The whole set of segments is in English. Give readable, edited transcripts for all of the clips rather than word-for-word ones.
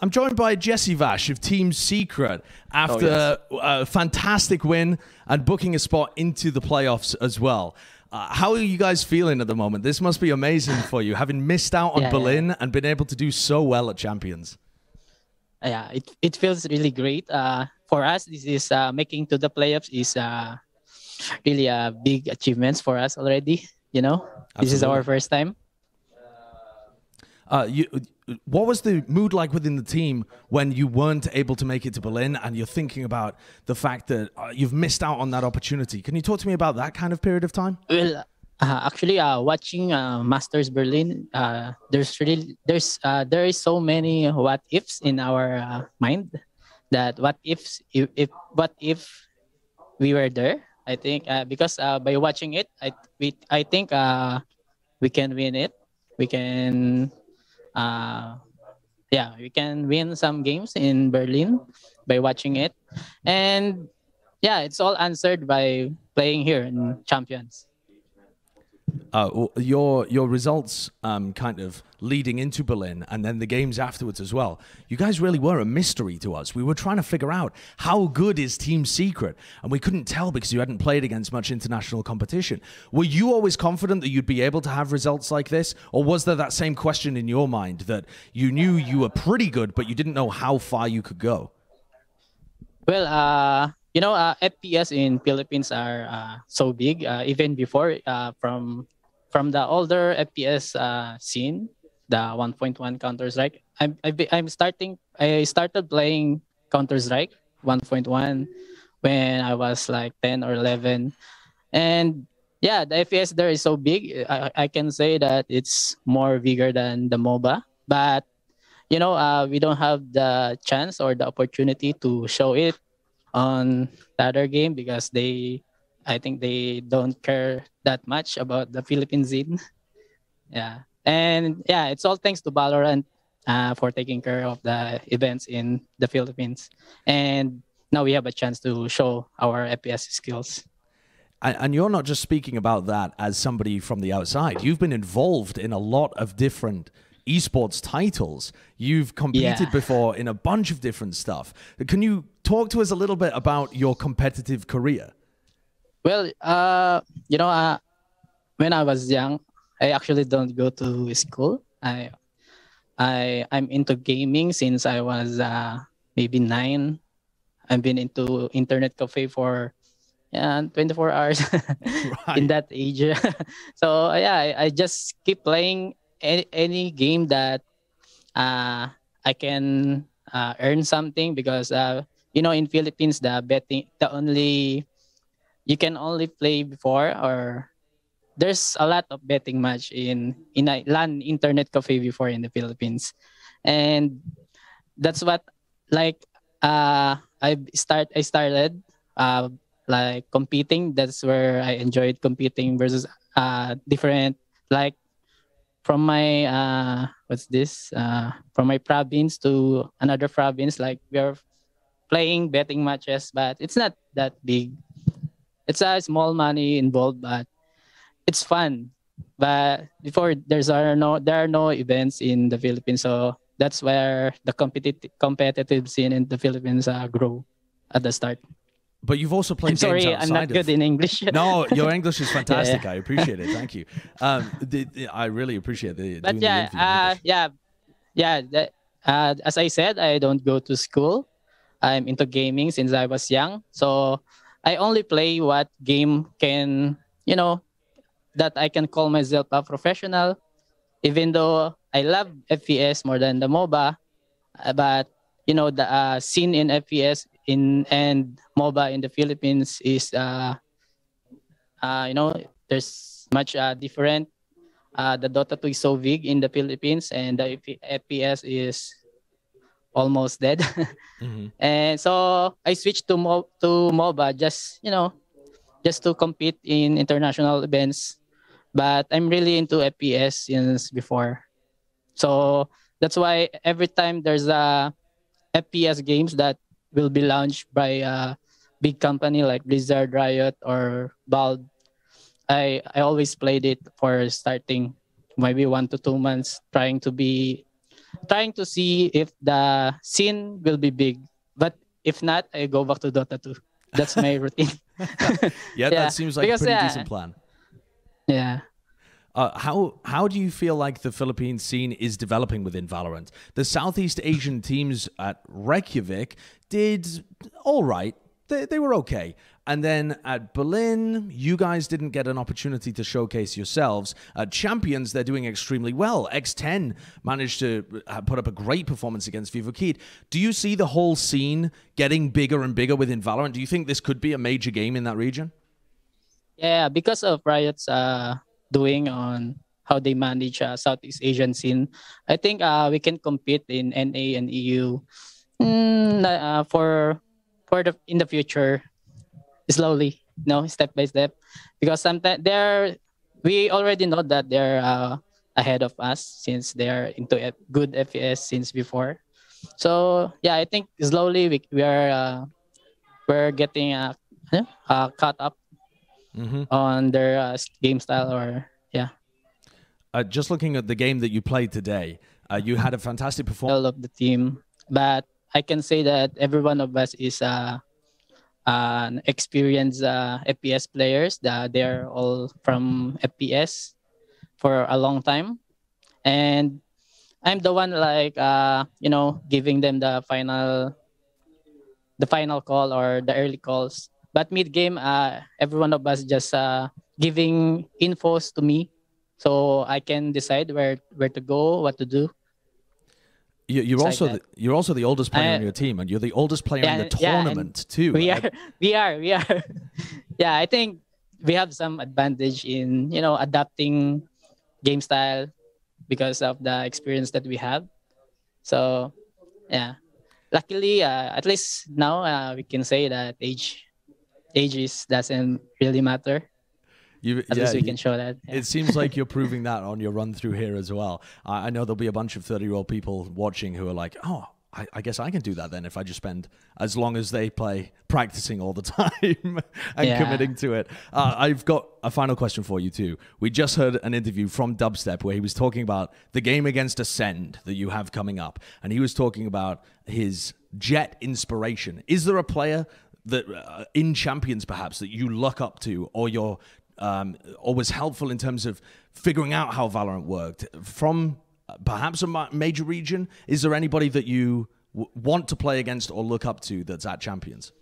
I'm joined by Jesse Vash of Team Secret after a fantastic win and booking a spot into the playoffs as well. How are you guys feeling at the moment? This must be amazing for you, having missed out on Berlin and been able to do so well at Champions. Yeah, it feels really great. For us, this is making to the playoffs is really a big achievements for us already. You know, This is our first time. What was the mood like within the team when you weren't able to make it to Berlin and you're thinking about the fact that you've missed out on that opportunity? Can you talk to me about that kind of period of time? Well, actually, watching Masters Berlin, there is so many what ifs in our mind. That what if we were there? I think because by watching it, I think we can win it. We can. We can win some games in Berlin by watching it. And it's all answered by playing here in Champions. Your results kind of leading into Berlin and then the games afterwards as well. You guys really were a mystery to us. We were trying to figure out how good is Team Secret, and we couldn't tell because you hadn't played against much international competition. Were you always confident that you'd be able to have results like this, or was there that same question in your mind that you knew you were pretty good, but you didn't know how far you could go? Well, FPS in Philippines are so big. Even before from the older FPS scene, the 1.1 Counter Strike. I started playing Counter Strike 1.1 when I was like 10 or 11, and the FPS there is so big. I can say that it's more bigger than the MOBA, but we don't have the chance or the opportunity to show it on the other game because I think they don't care that much about the Philippine scene. It's all thanks to Valorant for taking care of the events in the Philippines. And now we have a chance to show our FPS skills. And you're not just speaking about that as somebody from the outside. You've been involved in a lot of different esports titles. You've competed before in a bunch of different stuff. Can you talk to us a little bit about your competitive career? Well, when I was young, I actually don't go to school. I'm into gaming since I was maybe 9. I've been into internet cafe for 24 hours in that age. So I just keep playing any game that I can earn something because in Philippines you can only play before, or there's a lot of betting match in a LAN internet cafe before in the Philippines, and that's what I started like competing. That's where I enjoyed competing versus different, like from my from my province to another province. Like we are playing betting matches, but it's not that big. It's a small money involved, but it's fun. But before there are no events in the Philippines, so that's where the competitive scene in the Philippines grow at the start. But you've also played games outside I'm not good in English. No, your English is fantastic. I appreciate it. Thank you. I really appreciate the. But as I said, I don't go to school. I'm into gaming since I was young, so I only play what game can that I can call myself a professional. Even though I love FPS more than the MOBA, but the scene in FPS and MOBA in the Philippines is there's much different. The Dota 2 is so big in the Philippines, and the FPS is almost dead. And so I switched to MOBA just to compete in international events. But I'm really into FPS since before, so that's why every time there's a FPS games that will be launched by a big company like Blizzard, Riot, or Valve, I always played it for starting maybe 1 to 2 months, trying to be trying to see if the scene will be big. But if not, I go back to Dota 2. That's my routine. Yeah, Yeah, that seems like a because pretty yeah, decent plan. yeah. How do you feel like the Philippine scene is developing within Valorant? The Southeast Asian teams at Reykjavik did all right. They were okay. And then at Berlin, you guys didn't get an opportunity to showcase yourselves. At Champions, they're doing extremely well. X10 managed to put up a great performance against Vivo Kid. Do you see the whole scene getting bigger and bigger within Valorant? Do you think this could be a major game in that region? Yeah, because of Riot's doing on how they manage Southeast Asian scene, I think we can compete in NA and EU for the in the future, slowly, step by step, because sometimes we already know that they're ahead of us since they're into good FPS since before. So yeah, I think slowly we're getting caught up on their game style, or yeah. Just looking at the game that you played today, you had a fantastic performance. All of the team, but I can say that every one of us is an experienced FPS players. That they're all from FPS for a long time, and I'm the one like giving them the final call or the early calls. But mid game, every one of us just giving infos to me, so I can decide where to go, what to do. You're It's also like that. you're also the oldest player on your team, and you're the oldest player in the and tournament too. we are, we are. Yeah, I think we have some advantage in adapting game style because of the experience that we have. So yeah, luckily, at least now we can say that age is doesn't really matter. At least we can show that. Yeah. It seems like you're proving that on your run through here as well. I know there'll be a bunch of 30-year-old people watching who are like, oh, I guess I can do that then if I just spend as long as they play practicing all the time and committing to it. I've got a final question for you too. We just heard an interview from Dubstep where he was talking about the game against Ascend that you have coming up. And he was talking about his Jett inspiration. Is there a player that in Champions perhaps that you look up to, or or was helpful in terms of figuring out how Valorant worked from perhaps a major region? Is there anybody that you want to play against or look up to that's at Champions?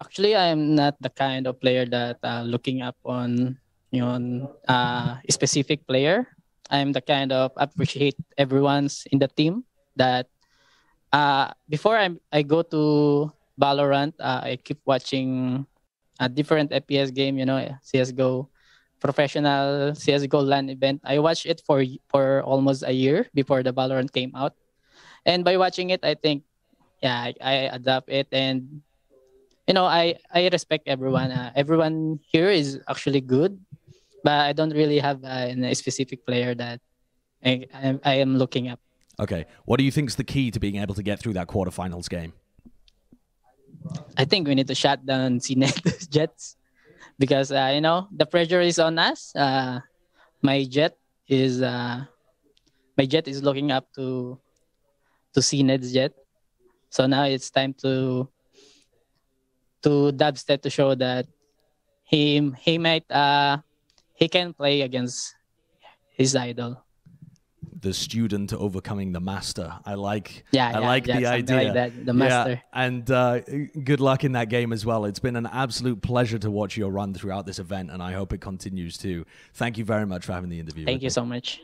Actually, I'm not the kind of player that looking up on a specific player. I'm the kind of appreciate everyone's in the team. That before I go to Valorant, I keep watching a different FPS game. CS:GO, professional CS:GO LAN event. I watched it for almost a year before the Valorant came out, and by watching it, I think, yeah, I adapt it, and I respect everyone. Everyone here is actually good, but I don't really have a specific player that I am looking up. Okay, what do you think is the key to being able to get through that quarterfinals game? I think we need to shut down CNET Jets because the pressure is on us. My jet is looking up to CNET's jet. So now it's time to Dubstep to show that he might he can play against his idol. The student overcoming the master. I like the idea. Like that, the master. Yeah, and good luck in that game as well. It's been an absolute pleasure to watch your run throughout this event, and I hope it continues too. Thank you very much for having the interview. Thank you so much.